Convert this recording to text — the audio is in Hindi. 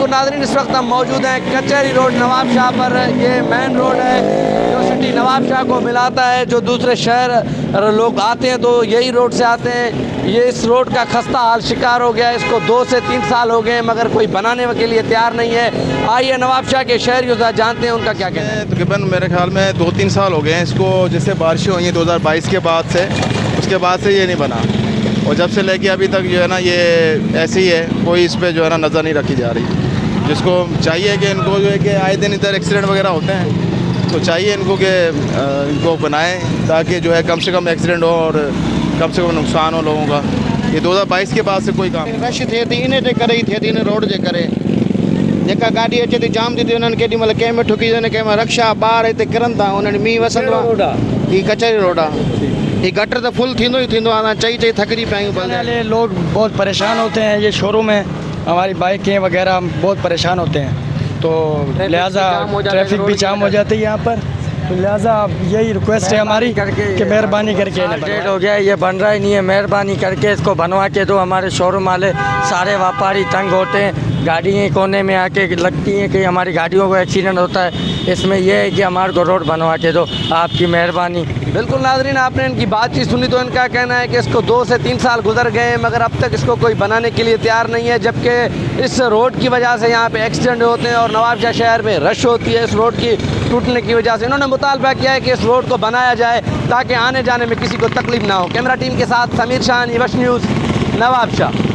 नाज़रीन इस वक्त हम मौजूद हैं कचहरी रोड नवाबशाह पर। ये मेन रोड है जो सिटी नवाबशाह को मिलाता है। जो दूसरे शहर लोग आते हैं तो यही रोड से आते हैं। ये इस रोड का खस्ता हाल शिकार हो गया है। इसको 2 से 3 साल हो गए मगर कोई बनाने के लिए तैयार नहीं है। आइए नवाबशाह के शहरियों जानते हैं उनका क्या कहना है। तकरीबन मेरे ख्याल में 2-3 साल हो गए हैं इसको, जैसे बारिशें हुई हैं 2022 के बाद से, उसके बाद से ये नहीं बना और जब से लेके अभी तक जो है ना ये ऐसे ही है। कोई इस पे जो है ना नज़र नहीं रखी जा रही। जिसको चाहिए कि इनको जो है कि आए दिन इधर एक्सीडेंट वगैरह होते हैं तो चाहिए इनको कि इनको बनाएं ताकि जो है कम से कम एक्सीडेंट हो और कम से कम नुकसान हो लोगों का। ये 2022 के बाद से कोई काम रश थिए थी इन जे करे ई थिए थी इन रोड जे करे। जेका गाॾी अचे थी जाम थी थी उन्हनि केॾी महिल कंहिं में ठुकी वञे कंहिं महिल रक्षा ॿार हिते किरनि था। उन्हनि मींहुं वसंदो आहे। हीअ कचहरी रोड आहे। हीअ गटर त फुल थींदो ई थींदो आहे। चई चई थकिजी पिया आहियूं। वाले लोग बहुत परेशान होते हैं। ये शोरूम है, हमारी बाइकें वगैरह बहुत परेशान होते हैं तो लिहाजा ट्रैफिक भी जाम हो जाती है यहाँ पर। तो लिहाजा यही रिक्वेस्ट है हमारी कि मेहरबानी करके लेट हो गया, ये बन रहा ही नहीं है। मेहरबानी करके इसको बनवा के दो। हमारे शोरूम वाले सारे व्यापारी तंग होते हैं। गाड़ियाँ कोने में आके लगती हैं कि हमारी गाड़ियों को एक्सीडेंट होता है। इसमें यह है कि हमारे को रोड बनवा के दो, आपकी मेहरबानी। बिल्कुल नाज़रीन, आपने इनकी बातचीत सुनी तो इनका कहना है कि इसको 2 से 3 साल गुजर गए मगर अब तक इसको कोई बनाने के लिए तैयार नहीं है। जबकि इस रोड की वजह से यहाँ पे एक्सीडेंट होते हैं और नवाबशाह शहर में रश होती है। इस रोड की टूटने की वजह से इन्होंने मुतालबा किया है कि इस रोड को बनाया जाए ताकि आने जाने में किसी को तकलीफ ना हो। कैमरा टीम के साथ समीर शाह, यवश न्यूज़, नवाबशाह।